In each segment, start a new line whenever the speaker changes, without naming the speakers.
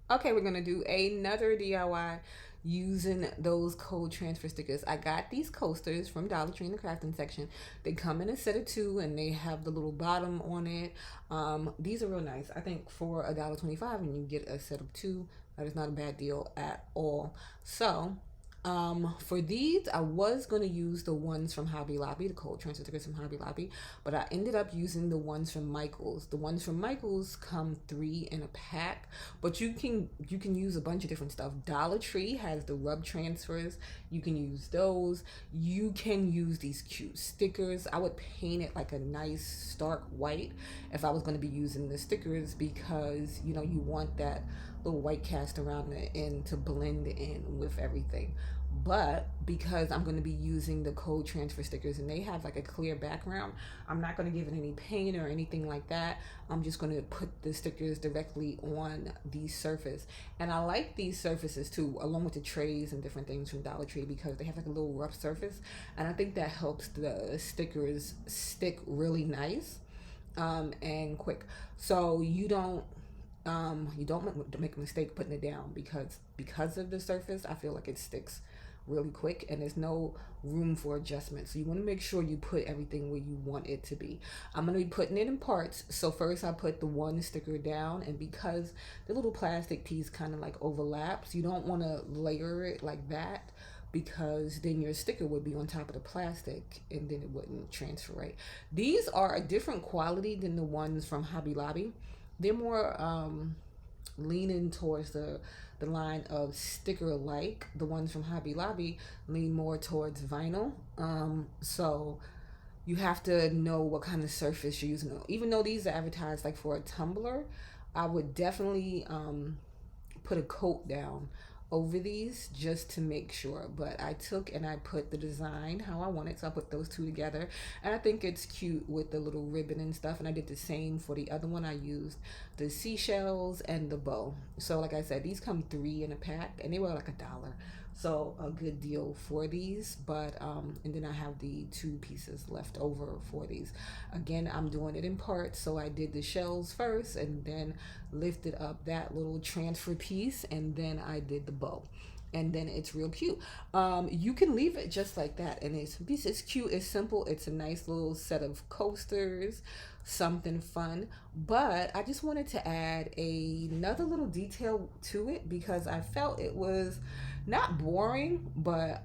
Okay, we're gonna do another DIY using those code transfer stickers. I got these coasters from Dollar Tree in the crafting section. They come in a set of two and they have the little bottom on it. These are real nice. I think for $1.25 and you get a set of two, that is not a bad deal at all. So for these, I was going to use the ones from Hobby Lobby, the cold transfer stickers from Hobby Lobby, but I ended up using the ones from Michaels. The ones from Michaels come three in a pack, but you can use a bunch of different stuff. Dollar Tree has the rub transfers. You can use those. You can use these cute stickers. I would paint it like a nice stark white if I was going to be using the stickers because you want that little white cast around the end to blend in with everything. But because I'm going to be using the code transfer stickers and they have like a clear background, I'm not going to give it any paint or anything like that. I'm just going to put the stickers directly on the surface. And I like these surfaces too, along with the trays and different things from Dollar Tree because they have like a little rough surface. And I think that helps the stickers stick really nice and quick. So you don't make a mistake putting it down because of the surface. I feel like it sticks really quick and there's no room for adjustment. So you want to make sure you put everything where you want it to be. I'm going to be putting it in parts. So first I put the one sticker down, and because the little plastic piece kind of like overlaps, you don't want to layer it like that because then your sticker would be on top of the plastic and then it wouldn't transfer right. These are a different quality than the ones from Hobby Lobby. They're more leaning towards the line of sticker like. The ones from Hobby Lobby lean more towards vinyl. So you have to know what kind of surface you're using. Even though these are advertised like for a tumbler, I would definitely put a coat down over these just to make sure. But I took and I put the design how I want it. So I put those two together. And I think it's cute with the little ribbon and stuff. And I did the same for the other one. I used the seashells and the bow. So like I said, these come three in a pack and they were like $1. So a good deal for these. But and then I have the two pieces left over for these. Again, I'm doing it in parts. So I did the shells first and then lifted up that little transfer piece and then I did the bow, and then it's real cute. You can leave it just like that and it's cute, it's simple, it's a nice little set of coasters, something fun. But I just wanted to add another little detail to it because I felt it was not boring, but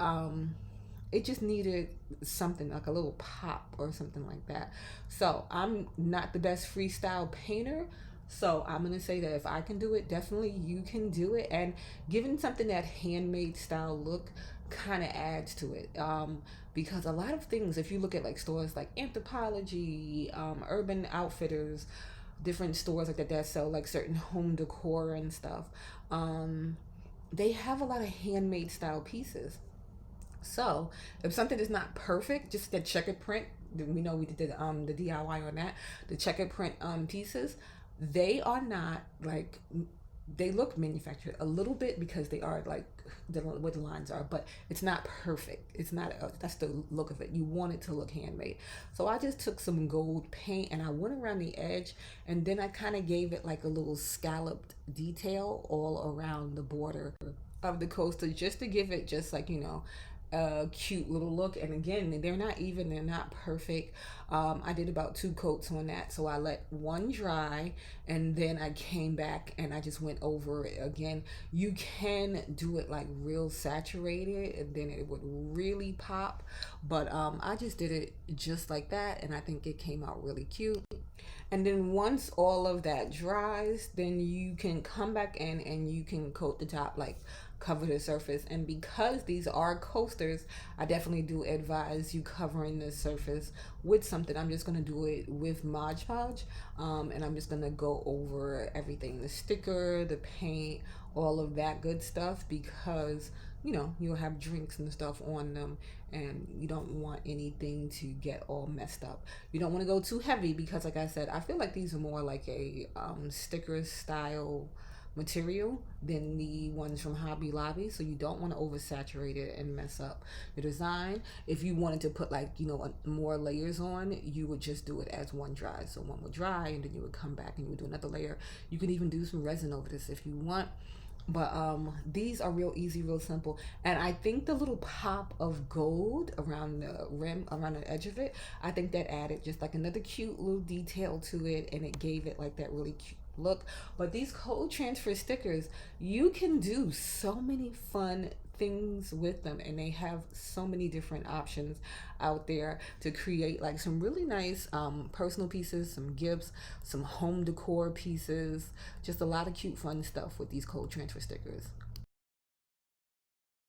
it just needed something like a little pop or something like that. So I'm not the best freestyle painter. So I'm gonna say that if I can do it, definitely you can do it. And giving something that handmade style look kind of adds to it. Because a lot of things, if you look at like stores like Anthropologie, Urban Outfitters, different stores like that sell like certain home decor and stuff, they have a lot of handmade style pieces. So if something is not perfect, just the checkered print, we know we did the DIY on that. The checkered print pieces, they are not like, they look manufactured a little bit because they are like what the lines are, but it's not perfect. It's not that's the look of it. You want it to look handmade. So I just took some gold paint and I went around the edge, and then I kind of gave it like a little scalloped detail all around the border of the coaster just to give it just like a cute little look. And again, they're not even, they're not perfect. I did about two coats on that, so I let one dry and then I came back and I just went over it again. You can do it like real saturated and then it would really pop, but I just did it just like that and I think it came out really cute. And then once all of that dries, then you can come back in and you can coat the top, like cover the surface. And because these are coasters, I definitely do advise you covering the surface with something. I'm just going to do it with Mod Podge. And I'm just going to go over everything, the sticker, the paint, all of that good stuff, because you'll have drinks and stuff on them and you don't want anything to get all messed up. You don't want to go too heavy because like I said, I feel like these are more like a sticker style material than the ones from Hobby Lobby, so you don't want to oversaturate it and mess up your design. If you wanted to put like, more layers on, you would just do it as one dry. So one would dry and then you would come back and you would do another layer. You could even do some resin over this if you want. But these are real easy, real simple. And I think the little pop of gold around the rim, around the edge of it, I think that added just like another cute little detail to it, and it gave it like that really cute look. But these code transfer stickers, you can do so many fun things with them, and they have so many different options out there to create like some really nice personal pieces, some gifts, some home decor pieces, just a lot of cute fun stuff with these code transfer stickers.